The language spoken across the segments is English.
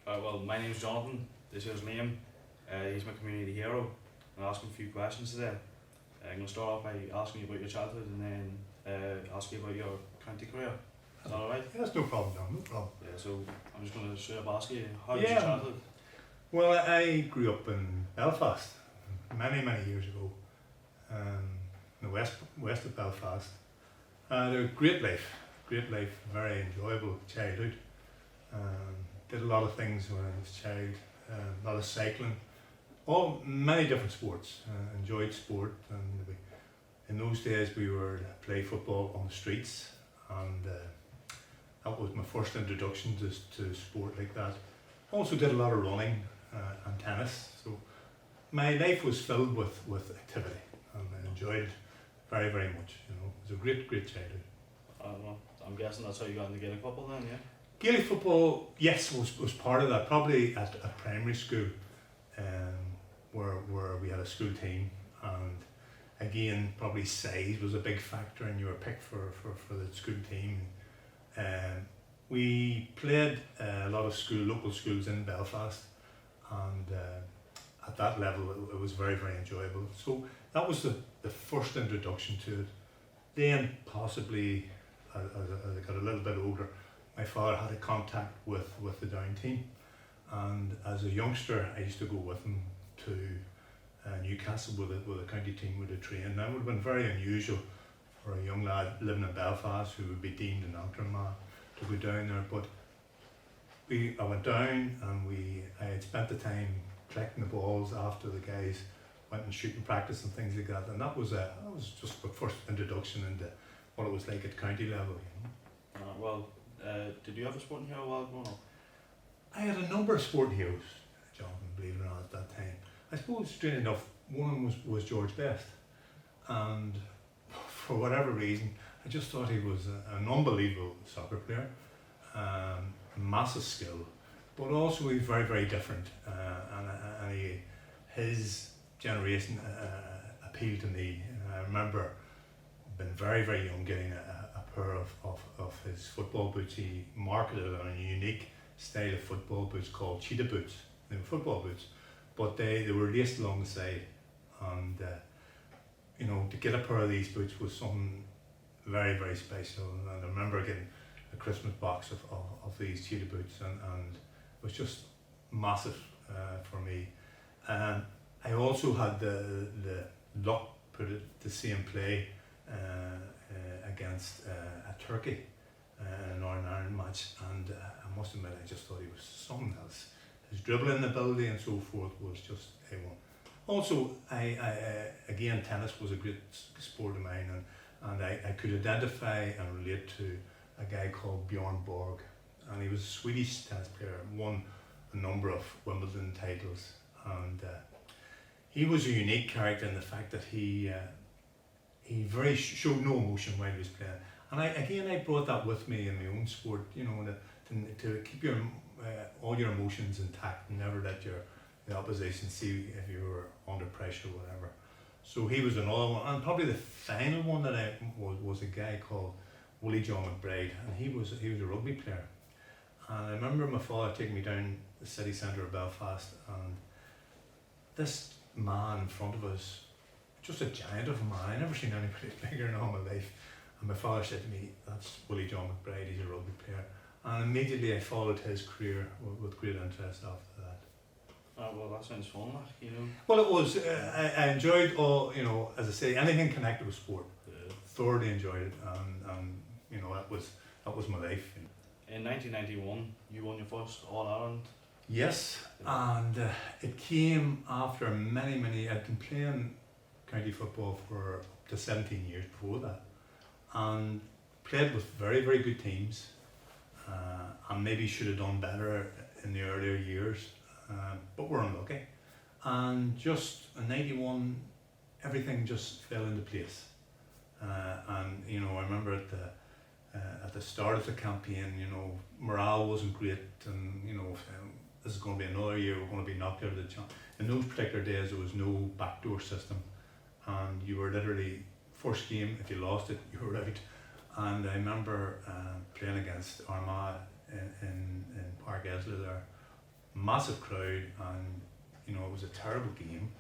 Well, my name's Jonathan. This is Liam. He's my community hero. I'll ask him a few questions today. I'm going to start off by asking you about your childhood and then ask you about your county career. Is that alright? Yeah, that's no problem, John, no problem. Yeah, so I'm just going to straight up ask you, how was your childhood? Well, I grew up in Belfast many years ago, in the west of Belfast. I had a great life, very enjoyable childhood. Did a lot of things when I was a child, a lot of cycling, many different sports. Enjoyed sport, and in those days we were play football on the streets, and that was my first introduction to sport like that. Also did a lot of running and tennis, so my life was filled with activity, and I enjoyed it very much. You know, it was a great childhood. Well, I'm guessing that's how you got into Gaelic football then, yeah? Gaelic football, yes, was part of that. Probably at primary school, where we had a school team, and again, probably size was a big factor, and you were picked for the school team. We played a lot of local schools in Belfast, and at that level, it was very enjoyable. So that was the first introduction to it. Then possibly, as I got a little bit older, my father had a contact with the Down team, and as a youngster I used to go with him to Newcastle with a county team with a train. That would have been very unusual for a young lad living in Belfast who would be deemed an Antrim to go down there. But I went down, and I had spent the time collecting the balls after the guys went and shooting practice and things like that, and that was just my first introduction into what it was like at county level. You know? Did you have a sporting hero while growing up? I had a number of sporting heroes, Jonathan, believe it or not, at that time. I suppose, strange enough, one of them was George Best, and for whatever reason, I just thought he was an unbelievable soccer player, massive skill, but also he's very different, and his generation appealed to me. I remember being very young, getting a pair of his football boots. He marketed on a unique style of football boots called cheetah boots. They were football boots, but they were laced along the side, and you know, to get a pair of these boots was something very special. And I remember getting a Christmas box of these cheetah boots, and it was just massive for me. I also had the luck to see him play against Turkey in a Northern Ireland match, and I must admit, I just thought he was something else. His dribbling ability and so forth was just A1. Also, again, tennis was a great sport of mine, and I could identify and relate to a guy called Bjorn Borg, and he was a Swedish tennis player, won a number of Wimbledon titles, and he was a unique character in the fact that he showed no emotion while he was playing. And I brought that with me in my own sport, you know, to keep all your emotions intact and never let the opposition see if you were under pressure or whatever. So he was another one, and probably the final one that I was a guy called Willie John McBride, and he was a rugby player. And I remember my father taking me down the city centre of Belfast, and this man in front of us, just a giant of a man. I never seen anybody bigger in all my life. And my father said to me, "That's Willie John McBride, he's a rugby player." And immediately I followed his career with great interest after that. Well, that sounds fun, like, you know. Well, it was. I enjoyed all, you know, as I say, anything connected with sport. Yeah. Thoroughly enjoyed it, and you know, that was my life. In 1991, you won your first All-Ireland. Yes, and it came after many. I'd been playing county football for up to 17 years before that, and played with very good teams, and maybe should have done better in the earlier years, but we're unlucky. And just in 91, everything just fell into place, and you know, I remember at the start of the campaign, you know, morale wasn't great, and you know, this is going to be another year, we're going to be knocked out of the champ. In those particular days, there was no backdoor system, and you were literally, first game, if you lost it, you were out. And I remember playing against Armagh in Park Esley there, massive crowd, and you know, it was a terrible game,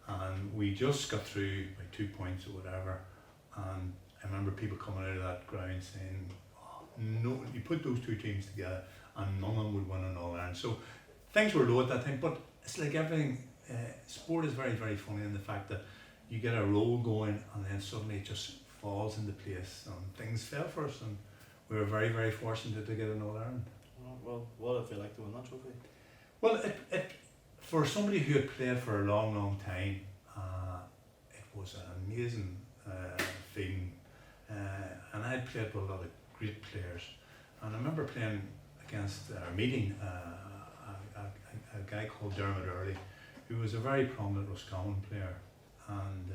and we just got through by 2 points or whatever. And I remember people coming out of that ground saying, oh, no, you put those two teams together and none of them would win an All-Ireland. So things were low at that time, but it's like everything, sport is very, very funny in the fact that you get a roll going and then suddenly it just falls into place, and things fell for us, and we were very, very fortunate to get an All-Ireland. Well, what did it feel like to win that trophy? Well, it for somebody who had played for a long, long time, it was an amazing feeling. And I had played with a lot of great players. And I remember playing against, meeting a guy called Dermot Early, who was a very prominent Roscommon player. And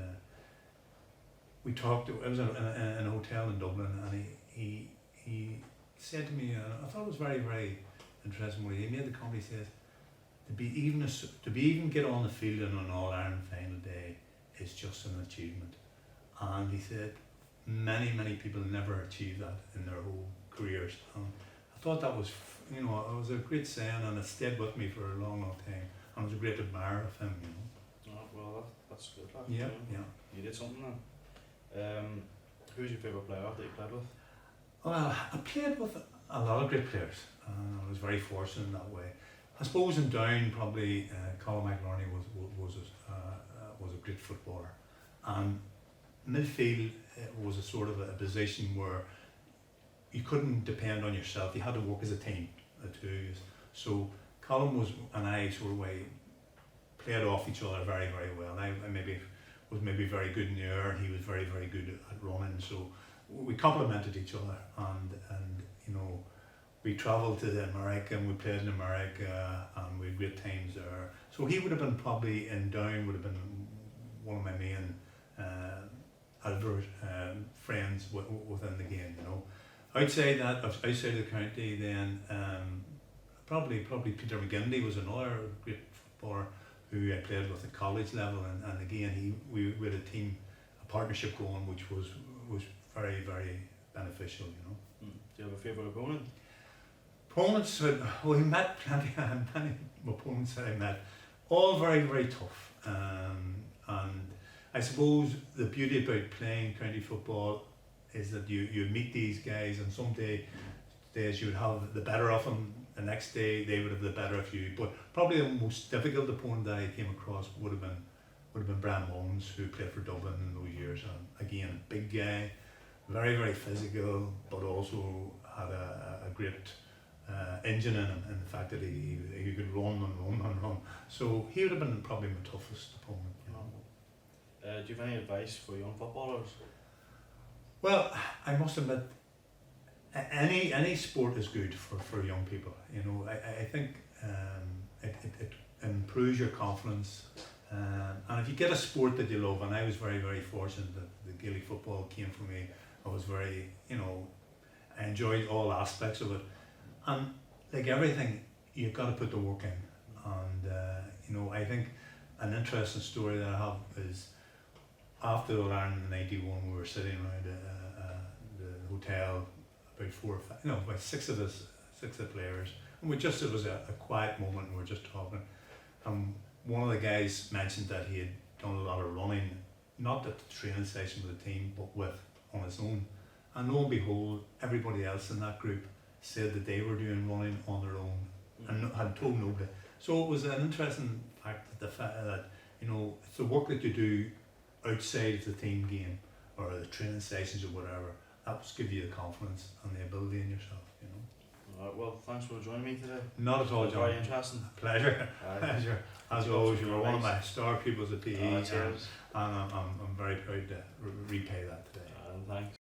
we talked, it was in a hotel in Dublin, and he said to me, and I thought it was very, very interesting, where he made the comment, he says, to be even get on the field in an All-Ireland final day is just an achievement. And he said, many, many people never achieve that in their whole careers. And I thought that was, you know, it was a great saying, and it stayed with me for a long, long time. And I was a great admirer of him, you know. Oh, well, that's good. Yeah, yeah. You did something then. Who's your favourite player that you played with? Well, I played with a lot of great players, and I was very fortunate in that way. I suppose in Down, probably Colin McIlorney was a great footballer, and midfield was a sort of a position where you couldn't depend on yourself. You had to work as a team, the two of you. So Colin and I sort of played off each other very, very well. I was maybe very good in the air, and he was very, very good at running. So we complemented each other, and you know, we travelled to America and we played in America, and we had great times there. So he would have been probably in Down, would have been one of my main friends within the game, you know. Outside of the county, then probably Peter McGinty was another great footballer who I played with at college level, and again we had a partnership going, which was very, very beneficial, you know. Do you have a favourite opponent? Opponents, we met plenty, many opponents that I met, all very, very tough. And I suppose the beauty about playing county football is that you meet these guys, and some days you would have the better of them, the next day they would have the better of you. But probably the most difficult opponent that I came across would have been Braham, who played for Dublin in those years. And again, a big guy, very, very physical, but also had a great engine in him, in the fact that he could run and run and run. So he would have been probably my toughest opponent. You know. Do you have any advice for young footballers? Well, I must admit, any sport is good for young people. You know, I think it improves your confidence, and if you get a sport that you love, and I was very, very fortunate that the Gaelic football came for me. I was very, you know, I enjoyed all aspects of it, and like everything, you've got to put the work in. And you know, I think an interesting story that I have is after the All-Ireland in '91, we were sitting around the hotel, about six of the players, and it was a quiet moment, and we were just talking. And one of the guys mentioned that he had done a lot of running, not at the training session with the team, but on his own. And lo and behold, everybody else in that group said that they were doing running on their own, and had told nobody. So it was an interesting fact, the fact that, you know, it's the work that you do outside of the team game or the training sessions or whatever, that will give you the confidence and the ability in yourself, you know. Alright, well, thanks for joining me today. Not at all, John. Very interesting. Pleasure. Pleasure. As always, you were one of my star pupils at PE, Cheers. and I'm very proud to repay that today. Thanks.